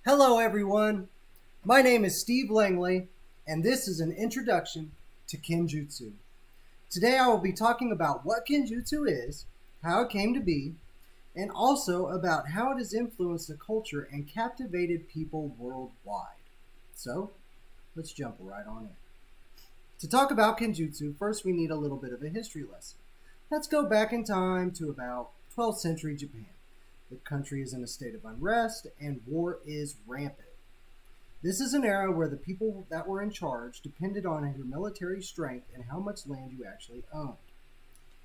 Hello, everyone. My name is Steve Langley, and this is an introduction to Kenjutsu. Today, I will be talking about what Kenjutsu is, how it came to be, and also about how it has influenced the culture and captivated people worldwide. So, let's jump right on in. To talk about Kenjutsu, first we need a little bit of a history lesson. Let's go back in time to about 12th century Japan. The country is in a state of unrest and war is rampant. This is an era where the people that were in charge depended on your military strength and how much land you actually owned.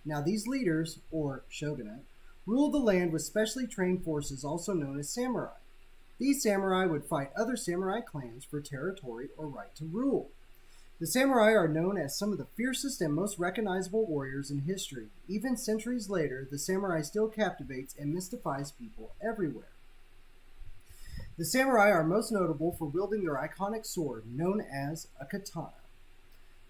Now, these leaders, or shogunate, ruled the land with specially trained forces also known as samurai. These samurai would fight other samurai clans for territory or right to rule. The samurai are known as some of the fiercest and most recognizable warriors in history. Even centuries later, the samurai still captivates and mystifies people everywhere. The samurai are most notable for wielding their iconic sword, known as a katana.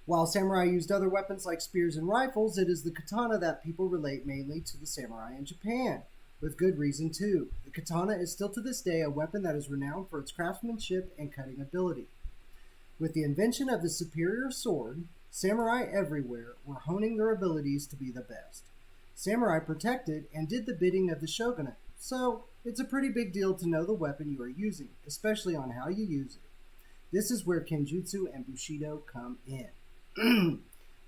While samurai used other weapons like spears and rifles, it is the katana that people relate mainly to the samurai in Japan, with good reason too. The katana is still to this day a weapon that is renowned for its craftsmanship and cutting ability. With the invention of the superior sword, samurai everywhere were honing their abilities to be the best. Samurai protected and did the bidding of the shogunate, so it's a pretty big deal to know the weapon you are using, especially on how you use it. This is where Kenjutsu and Bushido come in.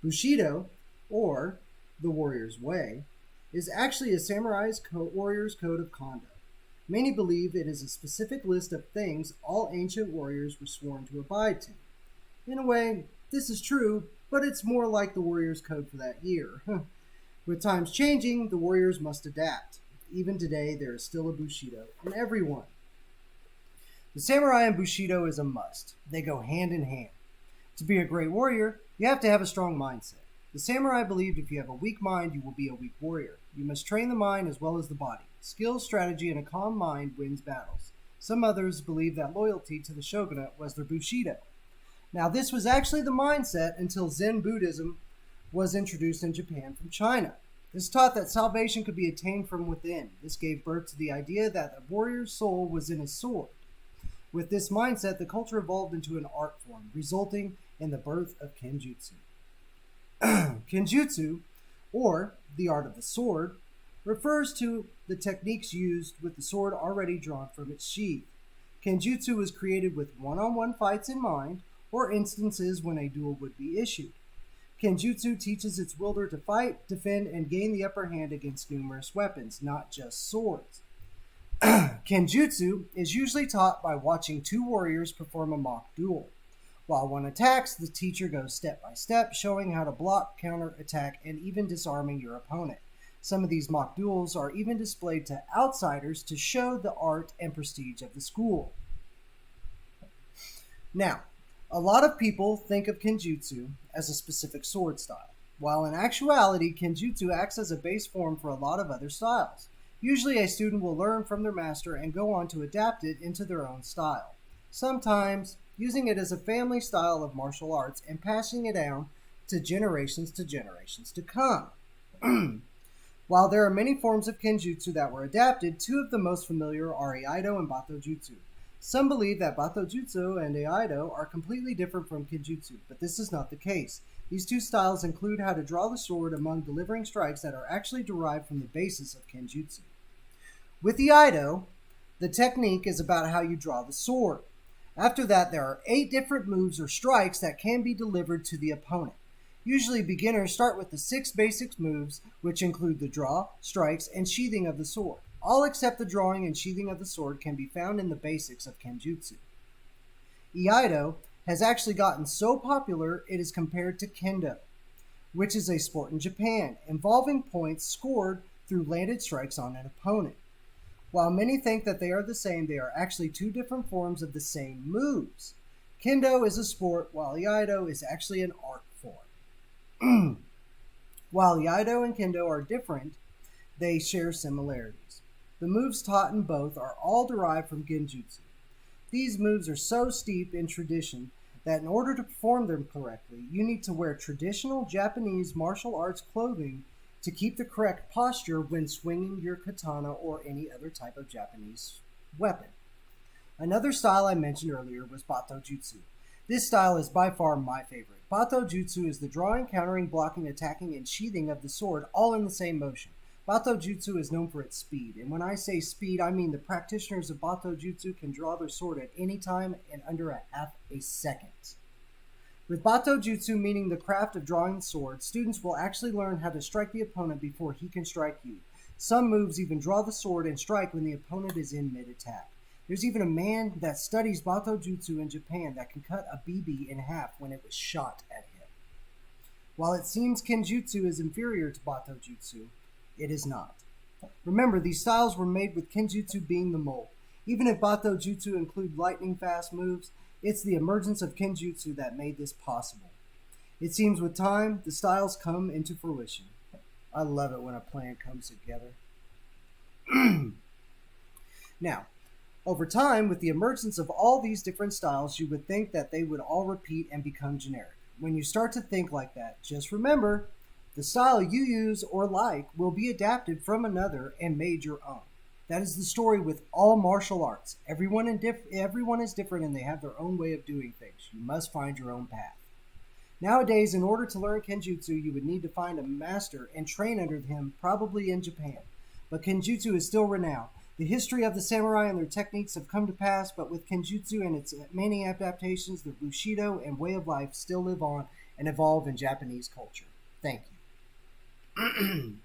Bushido, or the warrior's way, is actually a samurai's warrior's code of conduct. Many believe it is a specific list of things all ancient warriors were sworn to abide to. In a way, this is true, but it's more like the warrior's code for that year. With times changing, the warriors must adapt. Even today, there is still a Bushido in everyone. The samurai and Bushido is a must. They go hand in hand. To be a great warrior, you have to have a strong mindset. The samurai believed if you have a weak mind, you will be a weak warrior. You must train the mind as well as the body. Skill, strategy, and a calm mind wins battles. Some others believe that loyalty to the shogunate was their Bushido. Now, this was actually the mindset until Zen Buddhism was introduced in Japan from China. This taught that salvation could be attained from within. This gave birth to the idea that the warrior's soul was in his sword. With this mindset, the culture evolved into an art form, resulting in the birth of Kenjutsu. Kenjutsu, or the art of the sword, refers to the techniques used with the sword already drawn from its sheath. Kenjutsu was created with one-on-one fights in mind, or instances when a duel would be issued. Kenjutsu teaches its wielder to fight, defend, and gain the upper hand against numerous weapons, not just swords. Kenjutsu is usually taught by watching two warriors perform a mock duel. While one attacks, the teacher goes step by step, showing how to block, counter, attack, and even disarming your opponent. Some of these mock duels are even displayed to outsiders to show the art and prestige of the school. Now, a lot of people think of Kenjutsu as a specific sword style, while in actuality, Kenjutsu acts as a base form for a lot of other styles. Usually, a student will learn from their master and go on to adapt it into their own style. Sometimes, using it as a family style of martial arts and passing it down to generations to come. While there are many forms of Kenjutsu that were adapted, two of the most familiar are Iaido and Bato Jutsu. Some believe that Bato Jutsu and Iaido are completely different from Kenjutsu, but this is not the case. These two styles include how to draw the sword among delivering strikes that are actually derived from the basis of Kenjutsu. With Iaido, the technique is about how you draw the sword. After that, there are 8 different moves or strikes that can be delivered to the opponent. Usually, beginners start with the 6 basic moves, which include the draw, strikes, and sheathing of the sword. All except the drawing and sheathing of the sword can be found in the basics of Kenjutsu. Iaido has actually gotten so popular it is compared to Kendo, which is a sport in Japan, involving points scored through landed strikes on an opponent. While many think that they are the same, they are actually 2 different forms of the same moves. Kendo is a sport, while Iaido is actually an art form. While Iaido and Kendo are different, they share similarities. The moves taught in both are all derived from Genjutsu. These moves are so steep in tradition that in order to perform them correctly, you need to wear traditional Japanese martial arts clothing to keep the correct posture when swinging your katana or any other type of Japanese weapon. Another style I mentioned earlier was Bato Jutsu. This style is by far my favorite. Bato Jutsu is the drawing, countering, blocking, attacking, and sheathing of the sword all in the same motion. Bato Jutsu is known for its speed, and when I say speed, I mean the practitioners of Bato Jutsu can draw their sword at any time in under a half a second. With Bato Jutsu meaning the craft of drawing the sword, students will actually learn how to strike the opponent before he can strike you. Some moves even draw the sword and strike when the opponent is in mid-attack. There's even a man that studies Bato Jutsu in Japan that can cut a BB in half when it was shot at him. While it seems Kenjutsu is inferior to Bato Jutsu, it is not. Remember, these styles were made with Kenjutsu being the mold. Even if Bato Jutsu include lightning fast moves, it's the emergence of Kenjutsu that made this possible. It seems with time, the styles come into fruition. I love it when a plan comes together. Now, over time, with the emergence of all these different styles, you would think that they would all repeat and become generic. When you start to think like that, just remember, the style you use or like will be adapted from another and made your own. That is the story with all martial arts. Everyone is different and they have their own way of doing things. You must find your own path. Nowadays, in order to learn Kenjutsu, you would need to find a master and train under him, probably in Japan. But Kenjutsu is still renowned. The history of the samurai and their techniques have come to pass, but with Kenjutsu and its many adaptations, the Bushido and way of life still live on and evolve in Japanese culture. Thank you.